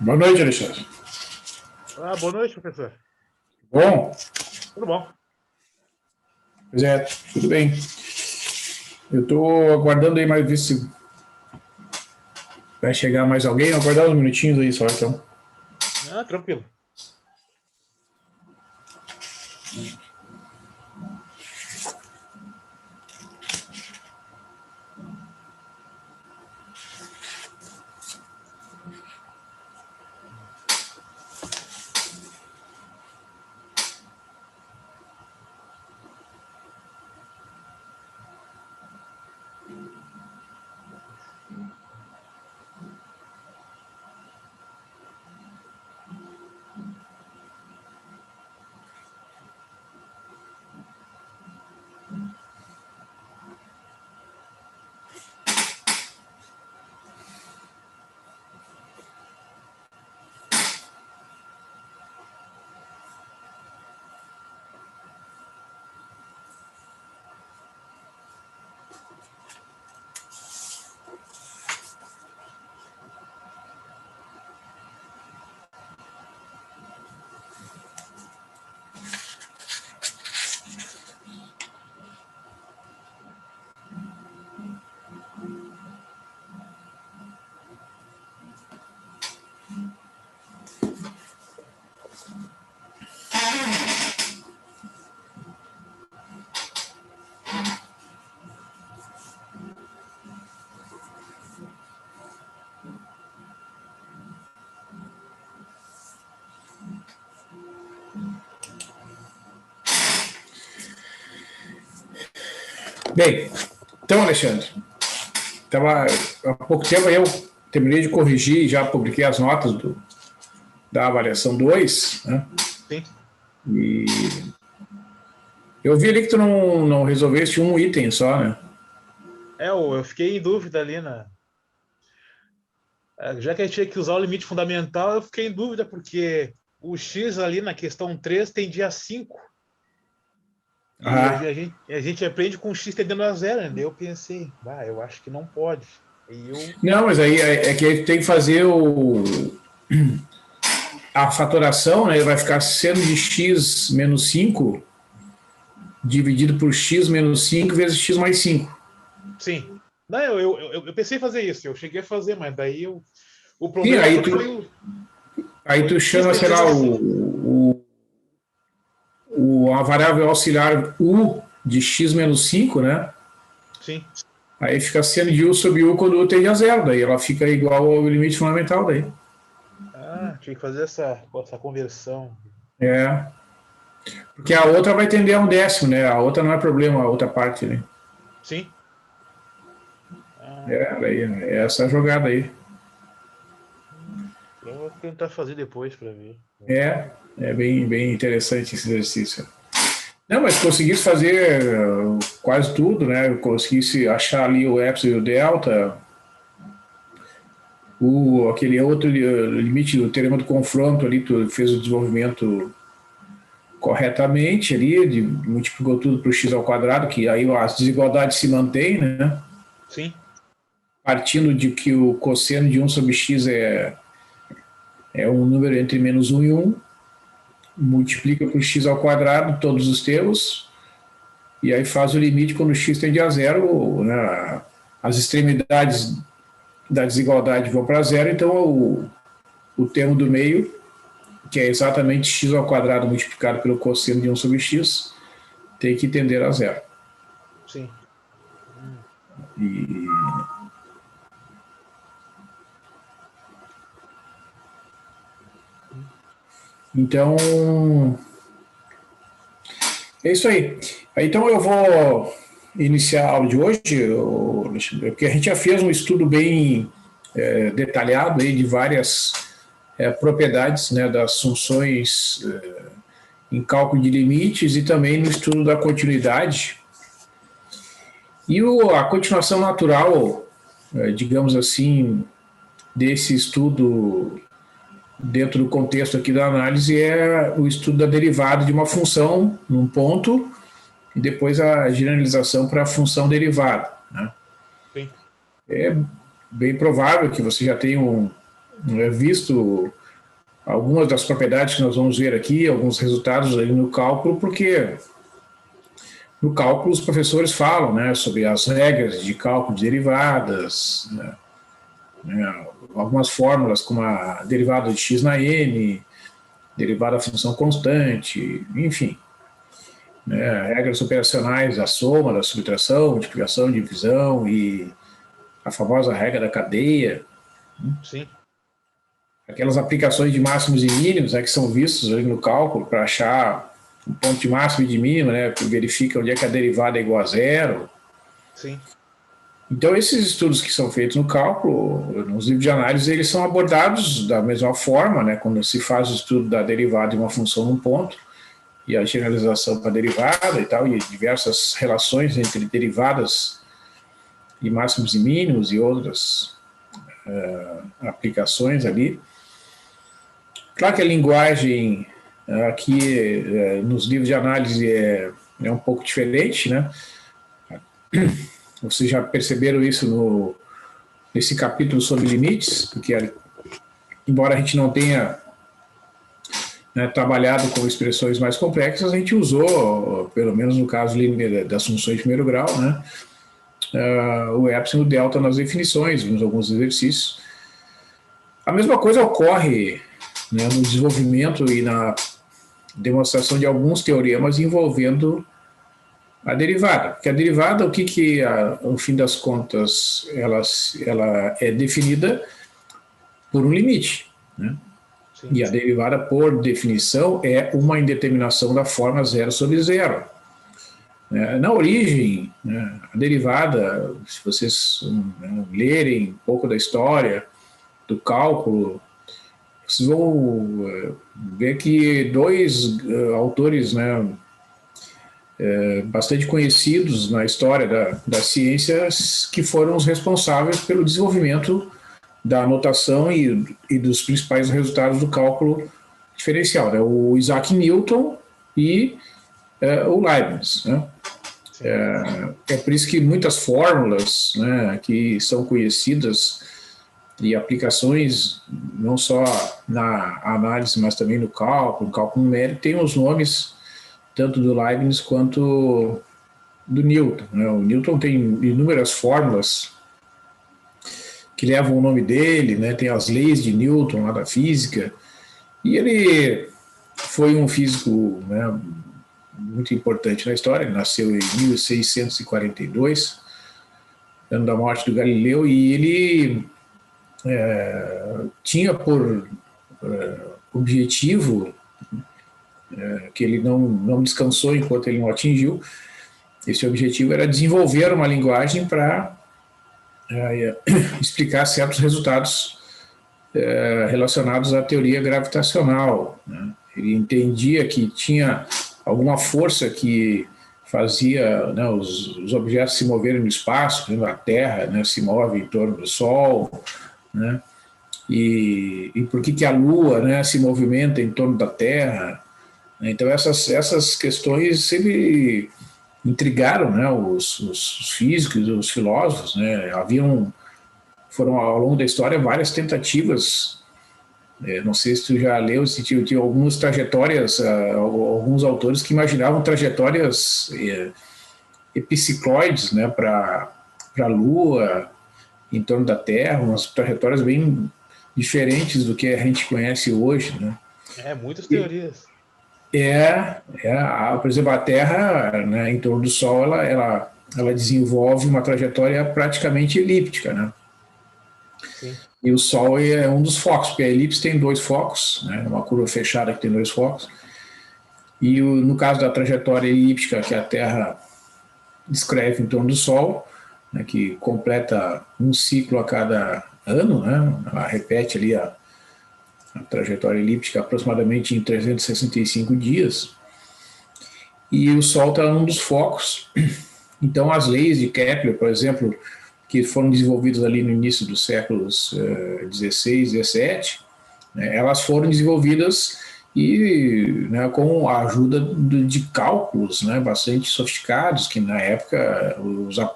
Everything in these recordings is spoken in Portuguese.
Boa noite, Alexandre. Boa noite, professor. Bom? Tudo bom. Pois é, tudo bem. Eu estou aguardando aí mais ver se vai chegar mais alguém. Aguardar uns minutinhos aí só, então. Tranquilo. Bem, então, Alexandre, há pouco tempo eu terminei de corrigir e já publiquei as notas da avaliação 2, né? Sim. E eu vi ali que tu não resolveste um item só, né? Eu fiquei em dúvida ali já que a gente tinha que usar o limite fundamental, eu fiquei em dúvida porque o X ali na questão 3 tem dia 5. E Ah, a gente aprende com o X tendendo a zero, né? Daí eu pensei, eu acho que não pode. E eu. não, mas aí é que aí tu tem que fazer a fatoração, né? Vai ficar seno de x menos 5 dividido por x menos 5 vezes x mais 5. Sim. Não, eu pensei em fazer isso, eu cheguei a fazer, mas daí o Sim, problema sempre foi o aí tu X chama, sei tendendo lá, a 5. a variável auxiliar u de x menos 5, né? Sim. Aí fica seno de u sobre u quando u tende a zero, daí ela fica igual ao limite fundamental daí. Tinha que fazer essa conversão. É, porque a outra vai tender a um décimo, né? A outra não é problema, a outra parte, né? Sim. É essa jogada aí. Eu vou tentar fazer depois para ver. É bem interessante esse exercício. Não, mas conseguisse fazer quase tudo, né? Conseguisse achar ali o epsilon e o delta, aquele outro limite do teorema do confronto ali, tu fez o desenvolvimento corretamente ali, multiplicou tudo para o x ao quadrado, que aí as desigualdades se mantêm, né? Sim. Partindo de que o cosseno de 1 sobre x é um número entre menos 1 e 1, multiplica por x ao quadrado todos os termos, e aí faz o limite quando x tende a zero, né? As extremidades da desigualdade vão para zero, então o termo do meio, que é exatamente x ao quadrado multiplicado pelo cosseno de 1 sobre x, tem que tender a zero. Sim. E então, é isso aí. Então eu vou iniciar a aula de hoje, porque a gente já fez um estudo bem detalhado aí de várias propriedades, né, das funções em cálculo de limites e também no estudo da continuidade. E a continuação natural, digamos assim, desse estudo dentro do contexto aqui da análise é o estudo da derivada de uma função num ponto e depois a generalização para a função derivada, né? Sim. É bem provável que você já tenha visto algumas das propriedades que nós vamos ver aqui, alguns resultados aí no cálculo, porque no cálculo os professores falam, né, sobre as regras de cálculo de derivadas, algumas fórmulas como a derivada de x na n, derivada da função constante, enfim, né, regras operacionais da soma, da subtração, multiplicação, divisão e a famosa regra da cadeia. Sim. Aquelas aplicações de máximos e mínimos, né, que são vistos ali no cálculo para achar um ponto de máximo e de mínimo, né, que verifica onde é que a derivada é igual a zero. Sim. Então, esses estudos que são feitos no cálculo, nos livros de análise, eles são abordados da mesma forma, né, quando se faz o estudo da derivada de uma função num ponto, e a generalização para a derivada e tal, e diversas relações entre derivadas de máximos e mínimos e outras aplicações ali. Claro que a linguagem aqui nos livros de análise é um pouco diferente, né? Vocês já perceberam isso nesse capítulo sobre limites, porque embora a gente não tenha, né, trabalhado com expressões mais complexas, a gente usou, pelo menos no caso das funções de primeiro grau, né, o epsilon e o delta nas definições, nos alguns exercícios. A mesma coisa ocorre, né, no desenvolvimento e na demonstração de alguns teoremas envolvendo a derivada. Porque a derivada, o que no fim das contas, ela é definida por um limite, né? Sim. E a derivada, por definição, é uma indeterminação da forma zero sobre zero. Na origem, né, a derivada, se vocês lerem um pouco da história do cálculo, vocês vão ver que dois autores, né, bastante conhecidos na história das ciências, que foram os responsáveis pelo desenvolvimento da notação e dos principais resultados do cálculo diferencial, né? O Isaac Newton e o Leibniz, né? É por isso que muitas fórmulas, né, que são conhecidas e aplicações não só na análise, mas também no cálculo numérico, tem os nomes tanto do Leibniz quanto do Newton, né? O Newton tem inúmeras fórmulas que levam o nome dele, né? Tem as leis de Newton lá da física, e ele foi um físico, né, muito importante na história. Ele nasceu em 1642, ano da morte do Galileu, e ele tinha por objetivo, que ele não descansou enquanto ele não atingiu, esse objetivo era desenvolver uma linguagem para explicar certos resultados relacionados à teoria gravitacional, né? Ele entendia que tinha alguma força que fazia, né, os objetos se moverem no espaço, por exemplo, a Terra, né, se move em torno do Sol, né? E por que a Lua, né, se movimenta em torno da Terra. Então essas questões sempre intrigaram, né, os físicos, os filósofos, né? Foram ao longo da história várias tentativas. Não sei se tu já leu, se tinha algumas trajetórias, alguns autores que imaginavam trajetórias epicicloides, né, para a Lua, em torno da Terra, umas trajetórias bem diferentes do que a gente conhece hoje, né? Muitas teorias. Por exemplo, a Terra, né, em torno do Sol, ela desenvolve uma trajetória praticamente elíptica, né? Sim. E o Sol é um dos focos, porque a elipse tem dois focos, né, uma curva fechada que tem dois focos. E no caso da trajetória elíptica que a Terra descreve em torno do Sol, né, que completa um ciclo a cada ano, né, ela repete ali a trajetória elíptica aproximadamente em 365 dias, e o Sol está num dos focos. Então as leis de Kepler, por exemplo, que foram desenvolvidas ali no início dos séculos 16, 17, né, elas foram desenvolvidas né, com a ajuda de cálculos, né, bastante sofisticados, que na época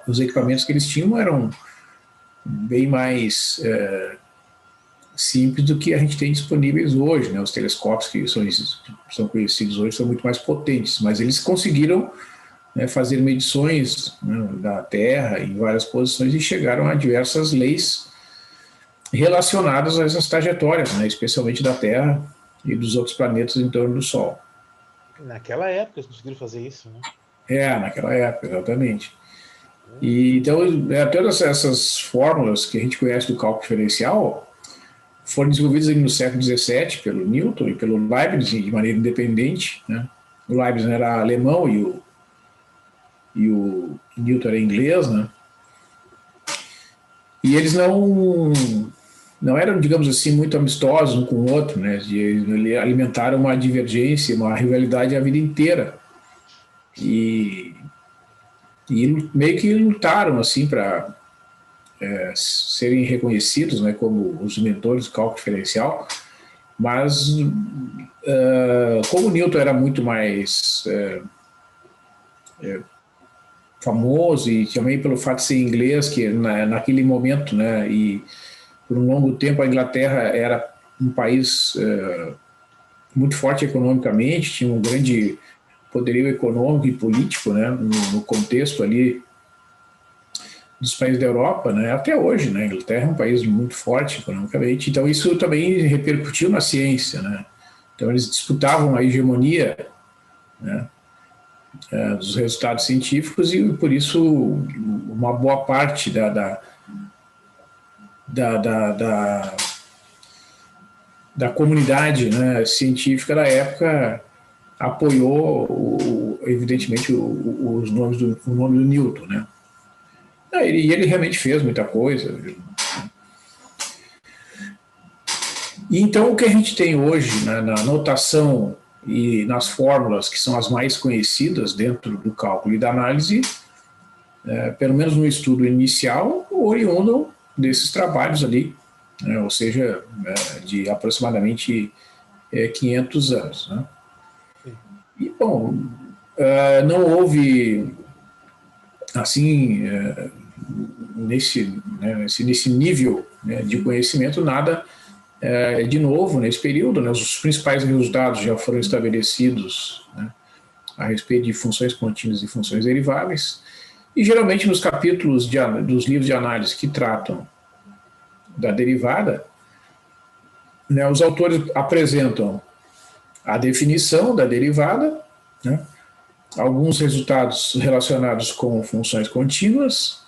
os equipamentos que eles tinham eram bem mais simples do que a gente tem disponíveis hoje, né? Os telescópios que são conhecidos hoje são muito mais potentes, mas eles conseguiram, né, fazer medições, né, da Terra em várias posições e chegaram a diversas leis relacionadas a essas trajetórias, né, especialmente da Terra e dos outros planetas em torno do Sol. Naquela época eles conseguiram fazer isso, né? Naquela época, exatamente. E, então, todas essas fórmulas que a gente conhece do cálculo diferencial foram desenvolvidas no século XVII pelo Newton e pelo Leibniz de maneira independente, né? O Leibniz era alemão e o Newton era inglês, né? E eles não eram, digamos assim, muito amistosos um com o outro, né? Eles alimentaram uma divergência, uma rivalidade a vida inteira. E meio que lutaram assim para serem reconhecidos, né, como os inventores do cálculo diferencial, mas como Newton era muito mais famoso e também pelo fato de ser inglês, que naquele momento, né, e por um longo tempo a Inglaterra era um país muito forte economicamente, tinha um grande poderio econômico e político, né, no contexto ali dos países da Europa, né, até hoje, né, a Inglaterra é um país muito forte economicamente, então isso também repercutiu na ciência, né, então eles disputavam a hegemonia, né, dos resultados científicos e por isso uma boa parte da comunidade, né, científica da época apoiou evidentemente o nome do Newton, né. Ele realmente fez muita coisa. E então o que a gente tem hoje, né, na notação e nas fórmulas que são as mais conhecidas dentro do cálculo e da análise, pelo menos no estudo inicial, oriundam desses trabalhos ali, né, ou seja, de aproximadamente 500 anos. Né? E, bom, não houve, assim, nesse nível, né, de conhecimento, nada de novo nesse período. Né, os principais resultados já foram estabelecidos, né, a respeito de funções contínuas e funções deriváveis, e geralmente nos capítulos dos livros de análise que tratam da derivada, né, os autores apresentam a definição da derivada, né, alguns resultados relacionados com funções contínuas,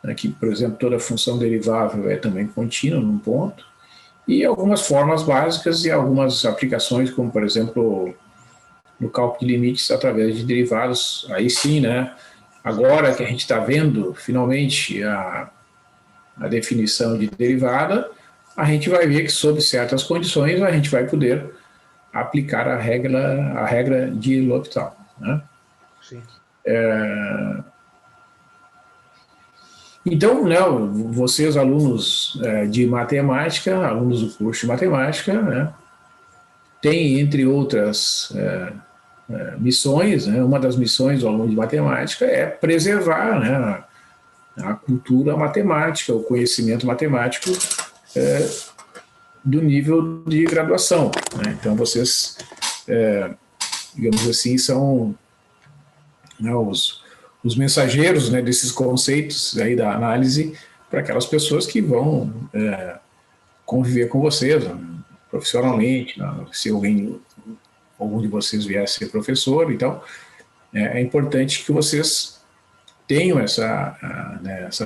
né, que, por exemplo, toda função derivável é também contínua num ponto, e algumas formas básicas e algumas aplicações, como, por exemplo, no cálculo de limites através de derivados. Aí sim, né, agora que a gente está vendo, finalmente, a definição de derivada, a gente vai ver que, sob certas condições, a gente vai poder aplicar a regra de L'Hopital. Né? Sim. Então, né, vocês, alunos de matemática, alunos do curso de matemática, né, têm, entre outras missões, né, uma das missões do aluno de matemática é preservar, né, a cultura matemática, o conhecimento matemático do nível de graduação. Né? Então, vocês, digamos assim, são, né, os mensageiros, né, desses conceitos aí da análise para aquelas pessoas que vão conviver com vocês, né, profissionalmente, né, se algum de vocês vier a ser professor. Então, é importante que vocês tenham essa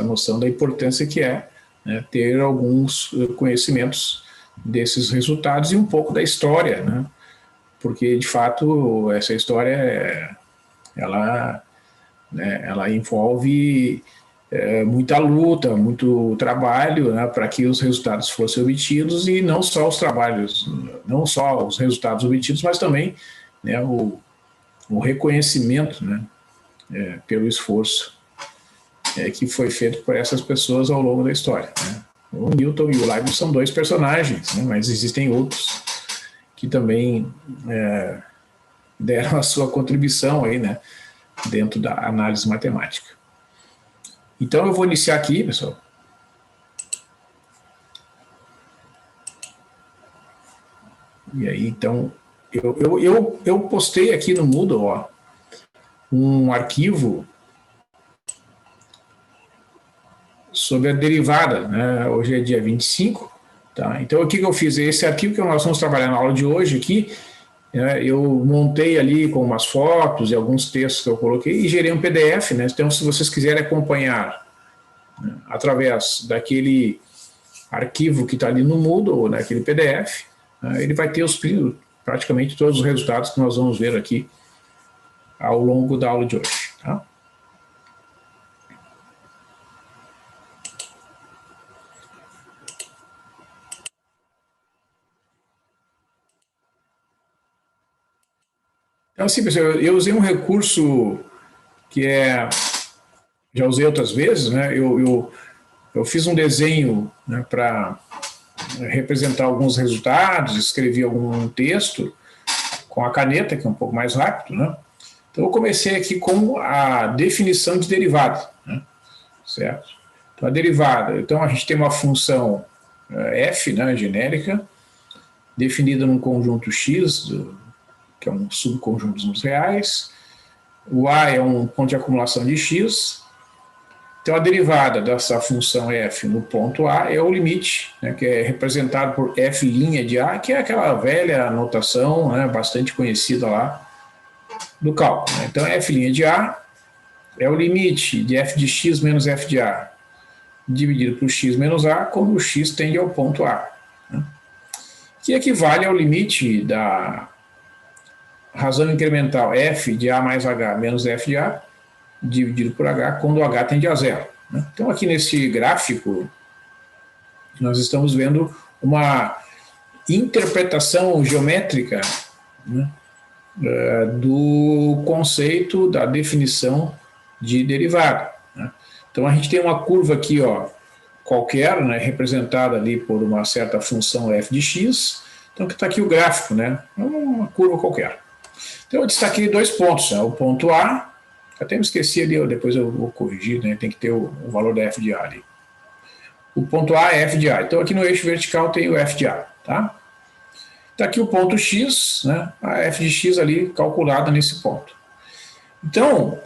noção da importância que é, né, ter alguns conhecimentos desses resultados e um pouco da história, né? Porque, de fato, essa história ela envolve muita luta, muito trabalho, né, para que os resultados fossem obtidos, e não só os resultados obtidos, mas também, né, o reconhecimento, né, pelo esforço que foi feito por essas pessoas ao longo da história. Né? O Newton e o Leibniz são dois personagens, né, mas existem outros que também deram a sua contribuição aí, né, dentro da análise matemática. Então eu vou iniciar aqui, pessoal. E aí, então, eu postei aqui no Moodle, ó, um arquivo sobre a derivada, né? Hoje é dia 25, tá? Então, o que eu fiz? Esse arquivo que nós vamos trabalhar na aula de hoje aqui, eu montei ali com umas fotos e alguns textos que eu coloquei e gerei um PDF, né? Então, se vocês quiserem acompanhar, né, através daquele arquivo que está ali no Moodle, naquele PDF, né, ele vai ter praticamente todos os resultados que nós vamos ver aqui ao longo da aula de hoje. Tá? Então, assim, pessoal, eu usei um recurso que já usei outras vezes, né? Eu fiz um desenho, né, para representar alguns resultados, escrevi algum texto com a caneta, que é um pouco mais rápido, né? Então, eu comecei aqui com a definição de derivada, né? Certo? Então, a derivada, então a gente tem uma função f, né, genérica, definida num conjunto x, que é um subconjunto dos números reais. O a é um ponto de acumulação de x. Então, a derivada dessa função f no ponto a é o limite, né, que é representado por f' de a, que é aquela velha notação, né, bastante conhecida lá do cálculo. Né? Então, f' de a é o limite de f de x menos f de a dividido por x menos a, quando o x tende ao ponto a, né? Que equivale ao limite da razão incremental f de a mais h menos f de a dividido por h, quando o h tende a zero. Né? Então, aqui nesse gráfico, nós estamos vendo uma interpretação geométrica, né, do conceito da definição de derivada. Né? Então, a gente tem uma curva aqui, ó, qualquer, né, representada ali por uma certa função f de x. Então, que está aqui o gráfico, né? É uma curva qualquer. Então, eu destaquei 2 pontos, né? O ponto A, até me esqueci ali, depois eu vou corrigir, né? Tem que ter o valor da f de a ali. O ponto A é f de a. Então, aqui no eixo vertical tem o f de a, tá? Está aqui o ponto x, né? A f de x ali calculada nesse ponto. Então,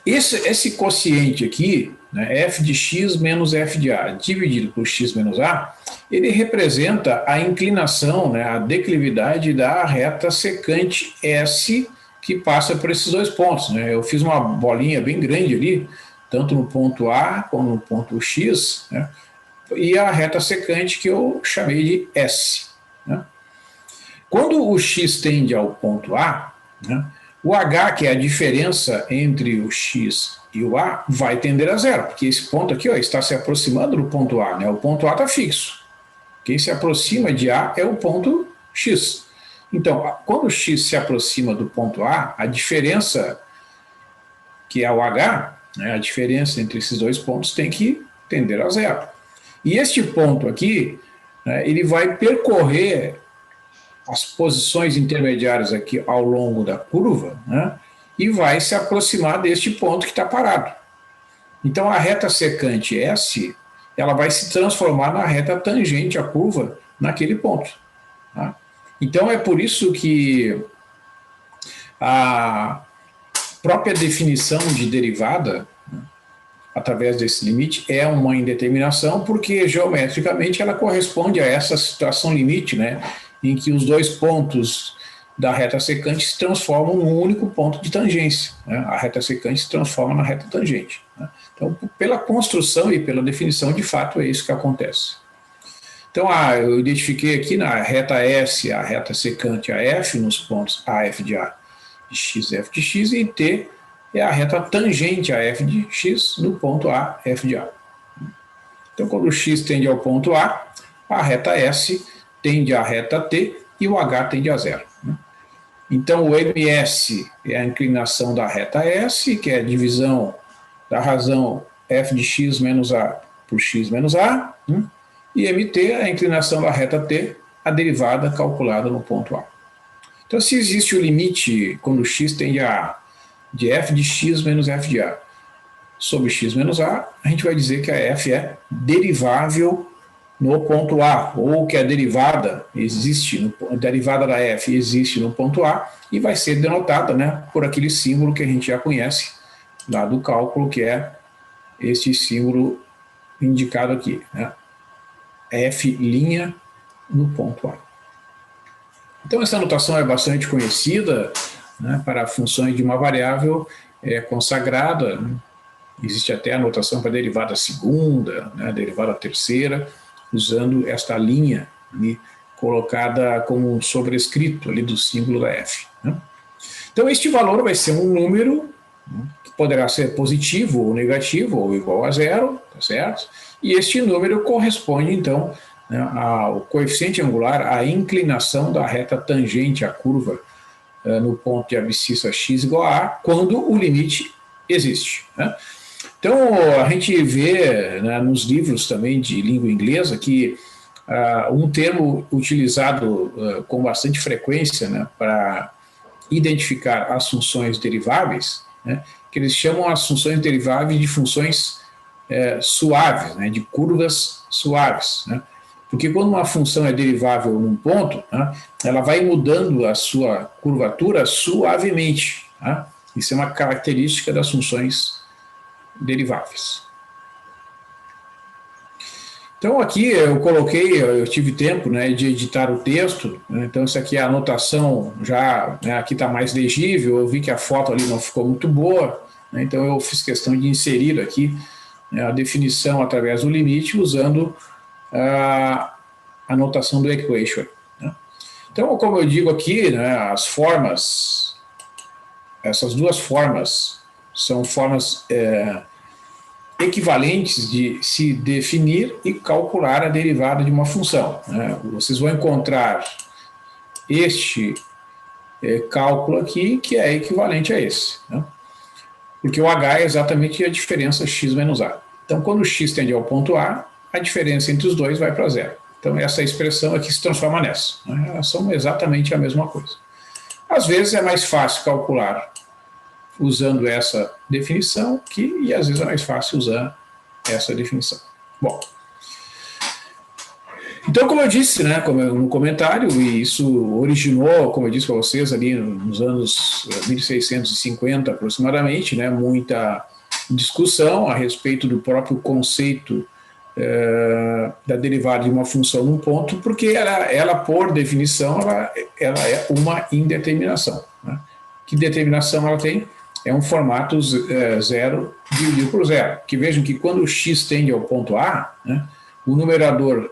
esse quociente aqui, né, f de x menos f de a dividido por x menos a, ele representa a inclinação, né, a declividade da reta secante S que passa por esses 2 pontos. Né? Eu fiz uma bolinha bem grande ali, tanto no ponto A como no ponto X, né? E a reta secante que eu chamei de S. Né? Quando o X tende ao ponto A, né, o H, que é a diferença entre o X e o A, vai tender a zero, porque esse ponto aqui, ó, está se aproximando do ponto A, né? O ponto A está fixo. Quem se aproxima de A é o ponto X. Então, quando o X se aproxima do ponto A, a diferença, que é o H, né, a diferença entre esses 2 pontos tem que tender a zero. E este ponto aqui, né, ele vai percorrer as posições intermediárias aqui ao longo da curva, né, e vai se aproximar deste ponto que está parado. Então, a reta secante S, ela vai se transformar na reta tangente à curva naquele ponto. Tá? Então, é por isso que a própria definição de derivada, né, através desse limite, é uma indeterminação, porque geometricamente ela corresponde a essa situação limite, né, em que os 2 pontos da reta secante se transformam num único ponto de tangência. Né? A reta secante se transforma na reta tangente. Né? Então, pela construção e pela definição, de fato, é isso que acontece. Então, eu identifiquei aqui na reta S, a reta secante a F, nos pontos A, F de A, de X, F de X, e T é a reta tangente a F de X no ponto A, F de A. Então, quando o X tende ao ponto a reta S tende à reta T e o H tende a zero. Então, o MS é a inclinação da reta S, que é a divisão da razão f de x menos a por x menos a, e MT é a inclinação da reta T, a derivada calculada no ponto A. Então, se existe o limite, quando x tende a A, de f de x menos f de a sobre x menos a, a gente vai dizer que a f é derivável no ponto A, ou que a derivada existe, a derivada da f existe no ponto A, e vai ser denotada, né, por aquele símbolo que a gente já conhece lá do cálculo, que é este símbolo indicado aqui, né, f' no ponto A. Então, essa notação é bastante conhecida, né, para funções de uma variável consagrada, né? Existe até a notação para derivada segunda, né, derivada terceira, usando esta linha ali, colocada como um sobrescrito ali do símbolo da f, né? Então, este valor vai ser um número, né, que poderá ser positivo ou negativo, ou igual a zero, tá certo? E este número corresponde, então, né, ao coeficiente angular, à inclinação da reta tangente à curva no ponto de abscissa x igual a A, quando o limite existe, né? Então, a gente vê, né, nos livros também de língua inglesa que um termo utilizado com bastante frequência, né, para identificar as funções deriváveis, né, que eles chamam as funções deriváveis de funções suaves, né, de curvas suaves, né? Porque quando uma função é derivável num ponto, né, ela vai mudando a sua curvatura suavemente, né? Isso é uma característica das funções deriváveis. Então aqui eu tive tempo, né, de editar o texto, né, então isso aqui é a anotação já, né, aqui está mais legível, eu vi que a foto ali não ficou muito boa, né, então eu fiz questão de inserir aqui, né, a definição através do limite usando a anotação do equation, né. Então, como eu digo aqui, né, as formas, essas duas formas são formas equivalentes de se definir e calcular a derivada de uma função, né? Vocês vão encontrar este cálculo aqui, que é equivalente a esse, né? Porque o h é exatamente a diferença x menos a. Então, quando o x tende ao ponto A, a diferença entre os dois vai para zero. Então, essa expressão aqui se transforma nessa, né? Elas são exatamente a mesma coisa. Às vezes é mais fácil calcular usando essa definição, e às vezes é mais fácil usar essa definição. Bom, então, como eu disse, né, no comentário, e isso originou, como eu disse para vocês, ali nos anos 1650 aproximadamente, né, muita discussão a respeito do próprio conceito da derivada de uma função num ponto, porque ela por definição, ela é uma indeterminação, né? Que determinação ela tem? É um formato zero dividido por zero. Que vejam que quando o x tende ao ponto A, né, o numerador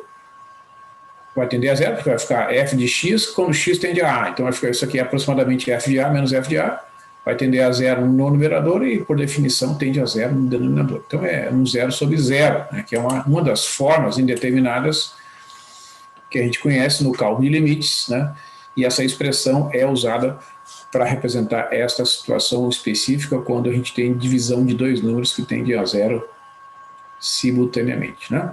vai tender a zero, porque vai ficar f de x quando x tende a A. Então vai ficar isso aqui é aproximadamente f de A menos f de A, vai tender a zero no numerador e, por definição, tende a zero no denominador. Então é um zero sobre zero, né, que é uma das formas indeterminadas que a gente conhece no cálculo de limites, né, e essa expressão é usada para representar esta situação específica quando a gente tem divisão de dois números que tendem a zero simultaneamente, né?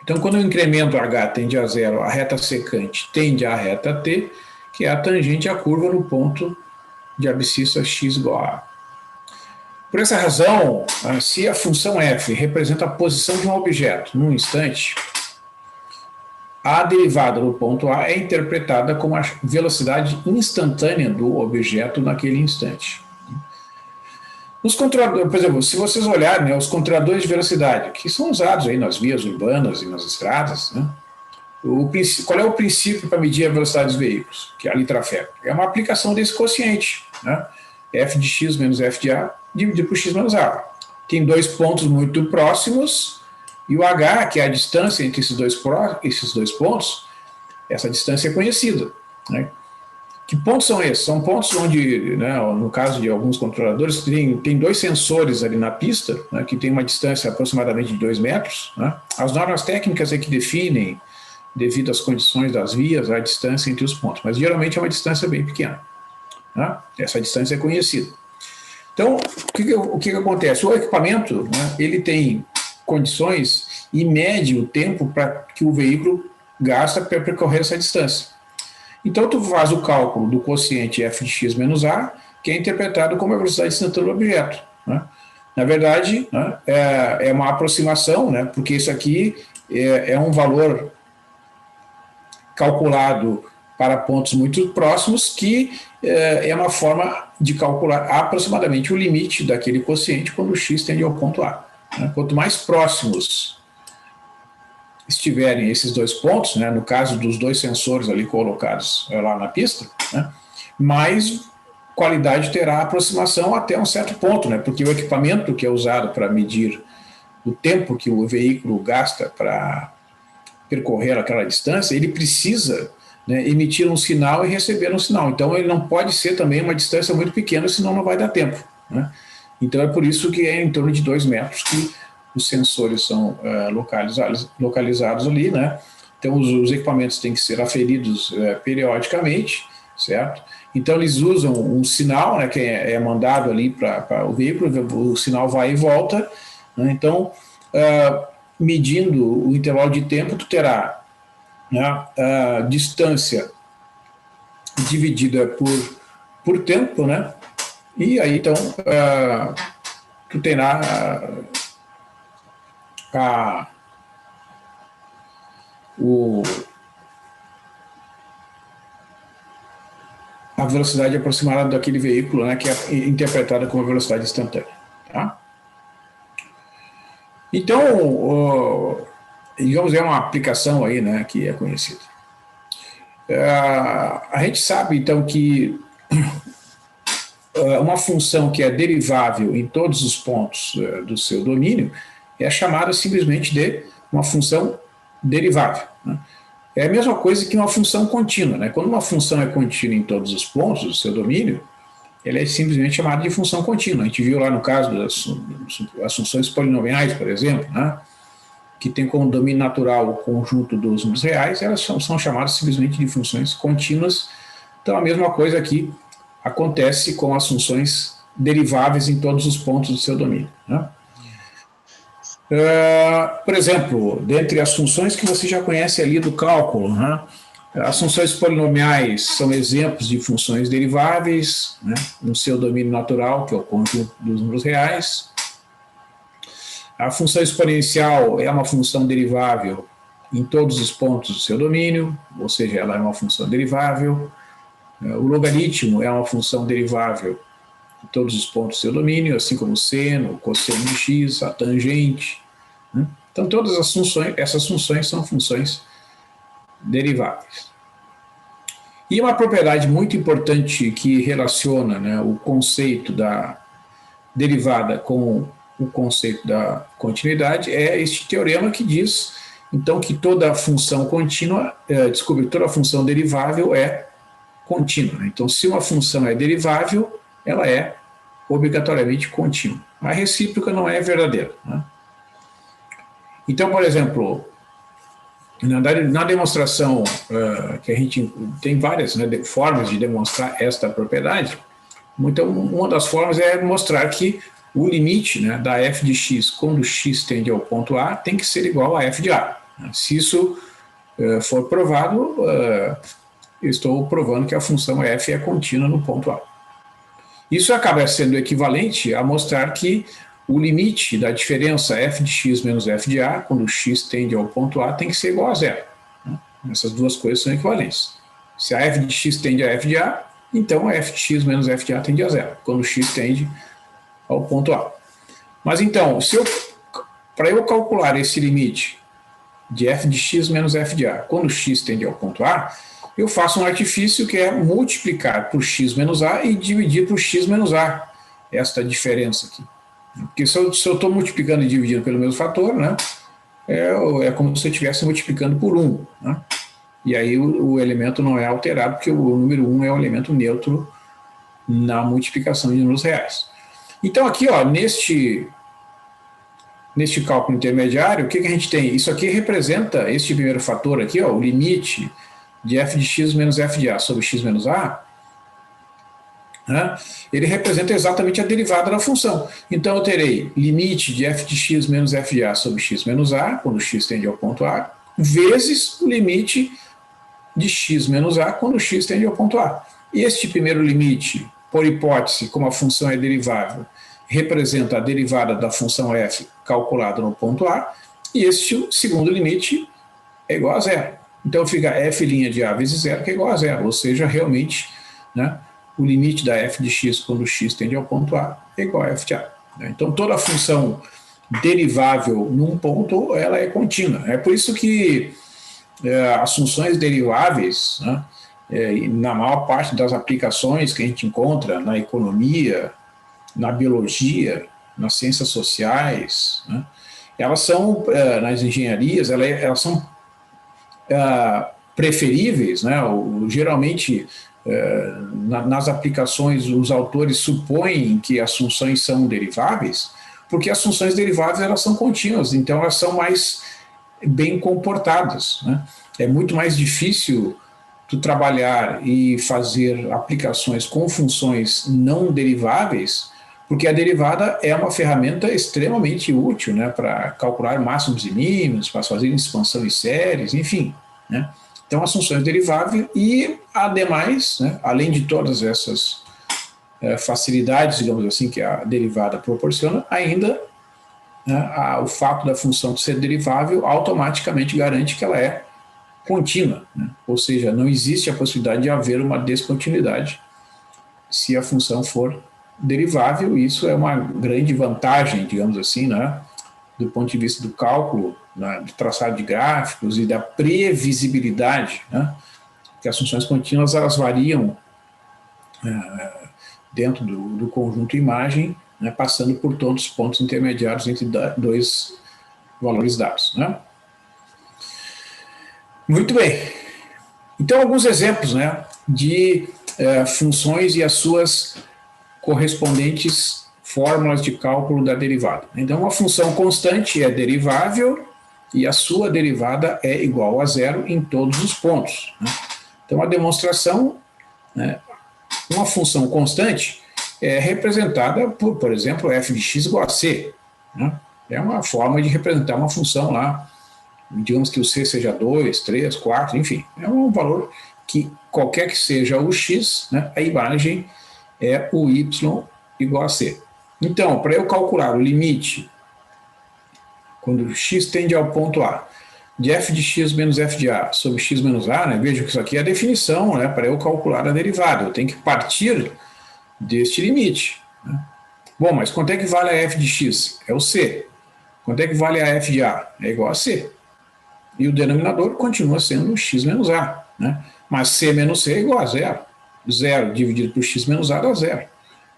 Então, quando o incremento h tende a zero, a reta secante tende à reta t, que é a tangente à curva no ponto de abscissa x igual a A. Por essa razão, se a função f representa a posição de um objeto num instante, a derivada do ponto A é interpretada como a velocidade instantânea do objeto naquele instante. Os controladores, por exemplo, se vocês olharem, né, os controladores de velocidade, que são usados aí nas vias urbanas e nas estradas, né, qual é o princípio para medir a velocidade dos veículos? Que é a litrafé. É uma aplicação desse quociente, né, f de x menos f de A dividido por x menos A. Tem dois pontos muito próximos, e o h, que é a distância entre esses dois pontos, essa distância é conhecida, né? Que pontos são esses? São pontos onde, né, no caso de alguns controladores, tem dois sensores ali na pista, né, que tem uma distância aproximadamente de 2 metros. Né? As normas técnicas é que definem, devido às condições das vias, a distância entre os pontos, mas geralmente é uma distância bem pequena. Né? Essa distância é conhecida. Então, o que acontece? O equipamento, né, ele tem condições e mede o tempo para que o veículo gasta para percorrer essa distância. Então, tu faz o cálculo do quociente f de x menos a, que é interpretado como a velocidade instantânea do objeto, né? Na verdade, né, é uma aproximação, né, porque isso aqui é um valor calculado para pontos muito próximos, que é uma forma de calcular aproximadamente o limite daquele quociente quando o x tende ao ponto A. Né? Quanto mais próximos estiverem esses dois pontos, né, no caso dos dois sensores ali colocados lá na pista, né, mais qualidade terá a aproximação até um certo ponto, né, porque o equipamento que é usado para medir o tempo que o veículo gasta para percorrer aquela distância, ele precisa, né, emitir um sinal e receber um sinal. Então ele não pode ser também uma distância muito pequena, senão não vai dar tempo. Né? Então é por isso que é em torno de 2 metros que os sensores são localizados ali, né? Então os equipamentos têm que ser aferidos periodicamente, certo? Então eles usam um sinal, né, que é mandado ali para o veículo, o sinal vai e volta, né? Então, medindo o intervalo de tempo, tu terá, né, a distância dividida por tempo, né? E aí então tu terá a velocidade aproximada daquele veículo, né, que é interpretada como velocidade instantânea. Tá? Então, digamos, é uma aplicação aí, né, que é conhecida. A gente sabe, então, que uma função que é derivável em todos os pontos do seu domínio é chamada simplesmente de uma função derivável. Né? É a mesma coisa que uma função contínua. Né? Quando uma função é contínua em todos os pontos do seu domínio, ela é simplesmente chamada de função contínua. A gente viu lá no caso das funções polinomiais, por exemplo, né? Que tem como domínio natural o conjunto dos números reais, elas são chamadas simplesmente de funções contínuas. Então a mesma coisa aqui acontece com as funções deriváveis em todos os pontos do seu domínio. Né? Por exemplo, dentre as funções que você já conhece ali do cálculo, né? As funções polinomiais são exemplos de funções deriváveis, né, no seu domínio natural, que é o conjunto dos números reais. A função exponencial é uma função derivável em todos os pontos do seu domínio, ou seja, ela é uma função derivável. O logaritmo é uma função derivável em todos os pontos do seu domínio, assim como o seno, o cosseno de x, a tangente. Né? Então, todas essas funções são funções deriváveis. E uma propriedade muito importante que relaciona, né, o conceito da derivada com o conceito da continuidade é este teorema que diz, então, que toda função contínua, toda função derivável é contínua. Então, se uma função é derivável, ela é obrigatoriamente contínua. A recíproca não é verdadeira. Né? Então, por exemplo, na demonstração, que a gente tem várias, né, formas de demonstrar esta propriedade, então uma das formas é mostrar que o limite, né, da f de x quando x tende ao ponto A tem que ser igual a f de A. Se isso for provado, eu estou provando que a função f é contínua no ponto A. Isso acaba sendo equivalente a mostrar que o limite da diferença f de x menos f de A, quando x tende ao ponto A, tem que ser igual a zero. Né? Essas duas coisas são equivalentes. Se a f de x tende a f de A, então a f de x menos f de A tende a zero, quando x tende ao ponto A. Mas então, para eu calcular esse limite de f de x menos f de A, quando x tende ao ponto A, eu faço um artifício que é multiplicar por x menos A e dividir por x menos A, esta diferença aqui. Porque se eu estou multiplicando e dividindo pelo mesmo fator, né, é como se eu estivesse multiplicando por 1. Né? E aí o elemento não é alterado, porque o número 1 é um elemento neutro na multiplicação de números reais. Então aqui, ó, neste cálculo intermediário, o que a gente tem? Isso aqui representa, este primeiro fator aqui, ó, o limite de f de x menos f de A sobre x menos A, né? Ele representa exatamente a derivada da função. Então eu terei limite de f de x menos f de A sobre x menos A, quando x tende ao ponto A, vezes o limite de x menos A, quando x tende ao ponto A. E este primeiro limite, por hipótese, como a função é derivável, representa a derivada da função f calculada no ponto A, e este segundo limite é igual a zero. Então fica f' de a vezes zero, que é igual a zero, ou seja, realmente, né, o limite da f de x quando x tende ao ponto A é igual a f de A. Né? Então toda função derivável num ponto, ela é contínua. É por isso que as funções deriváveis, né, na maior parte das aplicações que a gente encontra na economia, na biologia, nas ciências sociais, né, elas são, nas engenharias, elas são preferíveis, né? Geralmente, nas aplicações, os autores supõem que as funções são deriváveis, porque as funções deriváveis elas são contínuas, então elas são mais bem comportadas, né? É muito mais difícil tu trabalhar e fazer aplicações com funções não deriváveis, porque a derivada é uma ferramenta extremamente útil, né, para calcular máximos e mínimos, para fazer expansão em séries, enfim. Né? Então, as funções deriváveis e, ademais, né, além de todas essas facilidades, digamos assim, que a derivada proporciona, ainda, né, o fato da função ser derivável automaticamente garante que ela é contínua, né? Ou seja, não existe a possibilidade de haver uma descontinuidade se a função for derivável. Isso é uma grande vantagem, digamos assim, né, do ponto de vista do cálculo, né, do traçado de gráficos e da previsibilidade, né, que as funções contínuas elas variam dentro do conjunto imagem, né, passando por todos os pontos intermediários entre dois valores dados. Né? Muito bem. Então, alguns exemplos, né, de funções e as suas correspondentes fórmulas de cálculo da derivada. Então, uma função constante é derivável e a sua derivada é igual a zero em todos os pontos. Né? Então, a demonstração, né, uma função constante é representada por exemplo, f de x igual a c. Né? É uma forma de representar uma função lá, digamos que o c seja 2, 3, 4, enfim. É um valor que, qualquer que seja o x, né, a imagem é o y igual a c. Então, para eu calcular o limite, quando x tende ao ponto A, de f de x menos f de a sobre x menos a, né, veja que isso aqui é a definição, né, para eu calcular a derivada. Eu tenho que partir deste limite. Né? Bom, mas quanto é que vale a f de x? É o c. Quanto é que vale a f de a? É igual a c. E o denominador continua sendo x menos a. Né? Mas c menos c é igual a zero. Zero dividido por x menos a dá zero.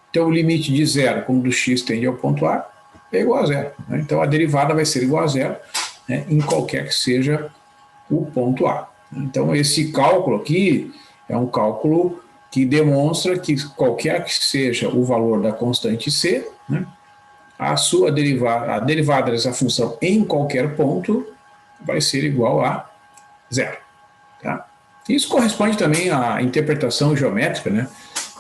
Então, o limite de zero, quando x tende ao ponto A, é igual a zero. Né? Então, a derivada vai ser igual a zero, né, em qualquer que seja o ponto A. Então, esse cálculo aqui é um cálculo que demonstra que qualquer que seja o valor da constante c, né, a derivada dessa função em qualquer ponto vai ser igual a zero. Tá? Isso corresponde também à interpretação geométrica, né,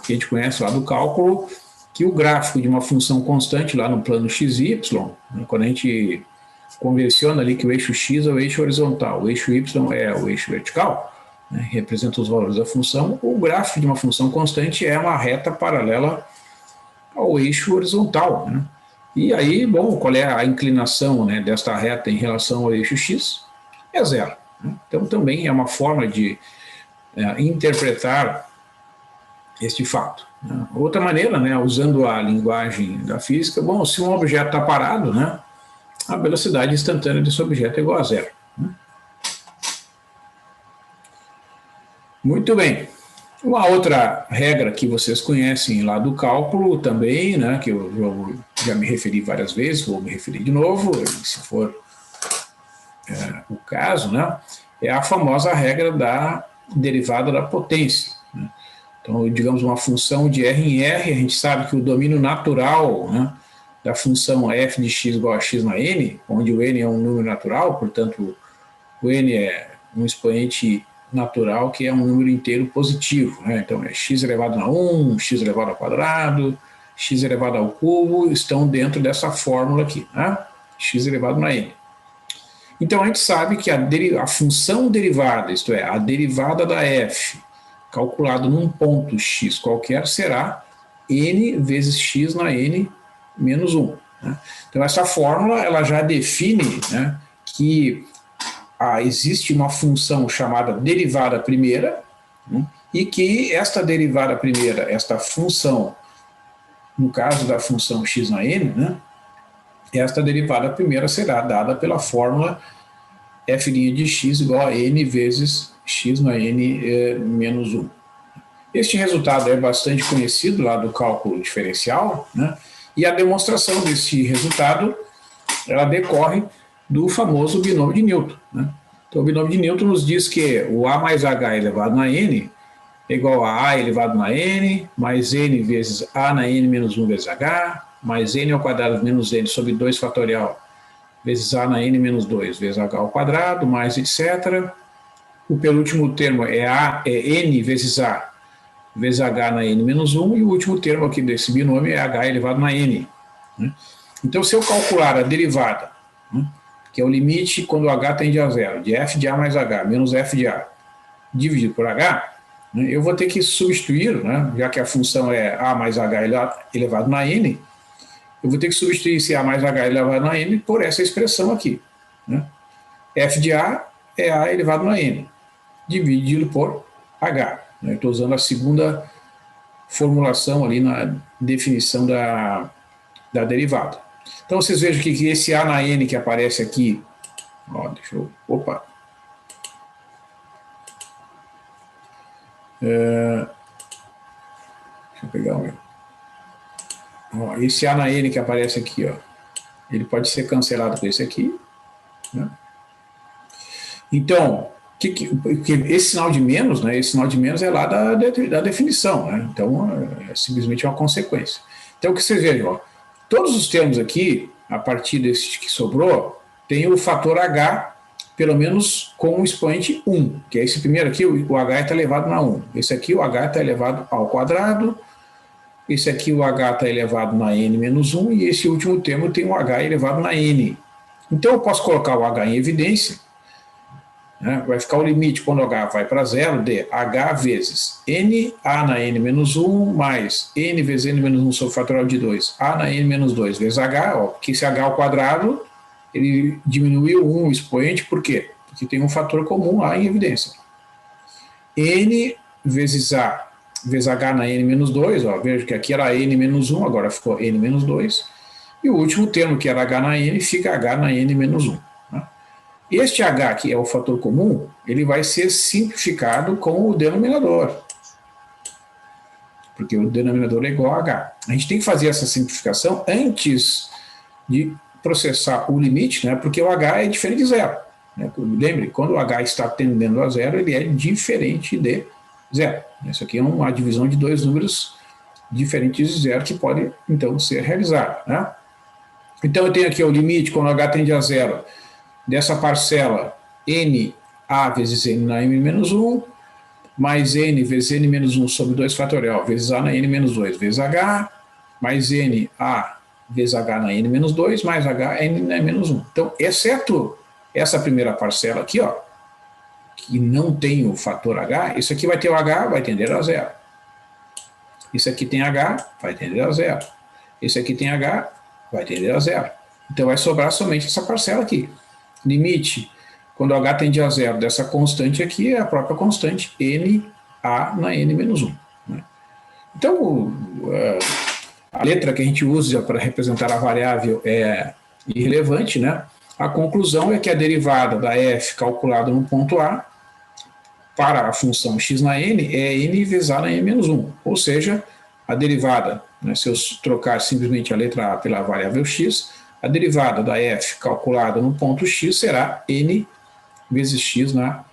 que a gente conhece lá do cálculo, que o gráfico de uma função constante lá no plano xy, né, quando a gente convenciona ali que o eixo x é o eixo horizontal, o eixo y é o eixo vertical, né, representa os valores da função, o gráfico de uma função constante é uma reta paralela ao eixo horizontal. Né? E aí, bom, qual é a inclinação, né, desta reta em relação ao eixo x? É zero. Né? Então, também é uma forma de interpretar este fato. Né? Outra maneira, né, usando a linguagem da física, bom, se um objeto está parado, né, a velocidade instantânea desse objeto é igual a zero. Né? Muito bem. Uma outra regra que vocês conhecem lá do cálculo também, né, que eu já me referi várias vezes, vou me referir de novo, se for o caso, né, é a famosa regra da derivada da potência. Né? Então, digamos, uma função de R em R, a gente sabe que o domínio natural, né, da função f de x igual a x na n, onde o n é um número natural, portanto, o n é um expoente natural que é um número inteiro positivo. Né? Então, é x elevado a 1, x elevado ao quadrado, x elevado ao cubo, estão dentro dessa fórmula aqui, né? X elevado na n. Então, a gente sabe que a função derivada, isto é, a derivada da f, calculado num ponto x qualquer, será n vezes x na n menos 1. Né? Então, essa fórmula ela já define, né, que existe uma função chamada derivada primeira, né, e que esta derivada primeira, esta função, no caso da função x na n, né, esta derivada primeira será dada pela fórmula f' de x igual a n vezes x na n menos 1. Este resultado é bastante conhecido lá do cálculo diferencial, né, e a demonstração desse resultado ela decorre do famoso binômio de Newton, né? Então, o binômio de Newton nos diz que o a mais h elevado na n é igual a elevado na n, mais n vezes a na n menos 1 vezes h, mais n ao quadrado menos n sobre 2 fatorial vezes a na n menos 2 vezes h ao quadrado, mais etc. O penúltimo termo é n vezes a vezes h na n menos 1, e o último termo aqui desse binômio é h elevado na n, né? Então, se eu calcular a derivada, né, que é o limite quando h tende a zero, de f de a mais h menos f de a dividido por h, né, eu vou ter que substituir, né, já que a função é a mais h elevado na n, eu vou ter que substituir esse a mais h elevado na n por essa expressão aqui, né? F de a é a elevado na n, dividido por h. Estou usando a segunda formulação ali na definição da derivada. Então, vocês vejam que esse a na n que aparece aqui, ó, deixa eu pegar o meu. Ó, esse a na n que aparece aqui, ó, ele pode ser cancelado por esse aqui, né? Então, esse sinal de menos, né, esse sinal de menos é lá da definição, né? Então, é simplesmente uma consequência. Então, o que vocês vejam, ó, todos os termos aqui, a partir desse que sobrou, tem o fator h, pelo menos com o expoente 1, que é esse primeiro aqui, o h está elevado na 1. Esse aqui, o h está elevado ao quadrado. Esse aqui, o h está elevado na n menos 1. E esse último termo tem o h elevado na n. Então, eu posso colocar o h em evidência, né? Vai ficar o limite quando o h vai para zero de h vezes n, a na n menos 1, mais n vezes n menos 1 sobre fatorial de 2, a na n menos 2 vezes h, ó, porque esse h ao quadrado, ele diminuiu o expoente, por quê? Porque tem um fator comum a em evidência. N vezes a vezes h na n menos 2, ó, veja que aqui era n menos 1, agora ficou n menos 2, e o último termo, que era h na n, fica h na n menos 1. Este h, que é o fator comum, ele vai ser simplificado com o denominador, porque o denominador é igual a h. A gente tem que fazer essa simplificação antes de processar o limite, né, porque o h é diferente de zero, né? Lembre, quando o h está tendendo a zero, ele é diferente de zero. Isso aqui é uma divisão de dois números diferentes de zero que pode, então, ser realizada, né? Então, eu tenho aqui o limite quando o h tende a zero, dessa parcela n a vezes n na n menos 1, mais n vezes n menos 1 sobre 2 fatorial, vezes a na n menos 2, vezes h, mais n a vezes h na n menos 2, mais h n na n menos 1. Então, exceto essa primeira parcela aqui, ó, que não tem o fator h, isso aqui vai ter o h, vai tender a zero. Isso aqui tem h, vai tender a zero. Esse aqui tem h, vai tender a zero. Então, vai sobrar somente essa parcela aqui. Limite, quando h tende a zero dessa constante aqui, é a própria constante n a na n menos 1. Né? Então, a letra que a gente usa para representar a variável é irrelevante, né? A conclusão é que a derivada da f calculada no ponto A para a função x na n é n vezes a na n menos 1. Ou seja, a derivada, né, se eu trocar simplesmente a letra a pela variável x, a derivada da f calculada no ponto x será n vezes x na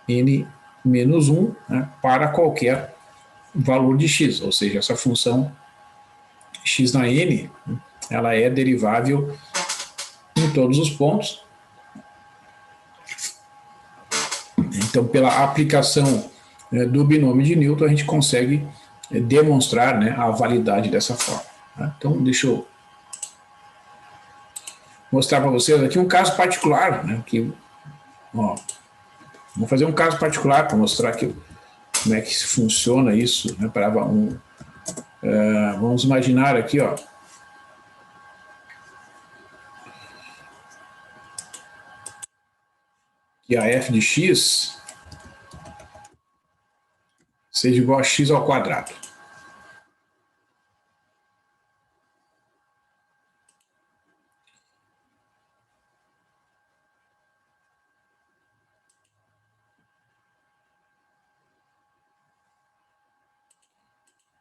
n menos 1, né, para qualquer valor de x, ou seja, essa função x na n, ela é derivável em todos os pontos. Então, pela aplicação do binômio de Newton, a gente consegue demonstrar, né, a validade dessa forma. Né? Então, deixa eu mostrar para vocês aqui um caso particular, né, que, ó, vou fazer um caso particular para mostrar aqui como é que funciona isso, né, para vamos imaginar aqui, ó, que a f de x seja igual a x ao quadrado.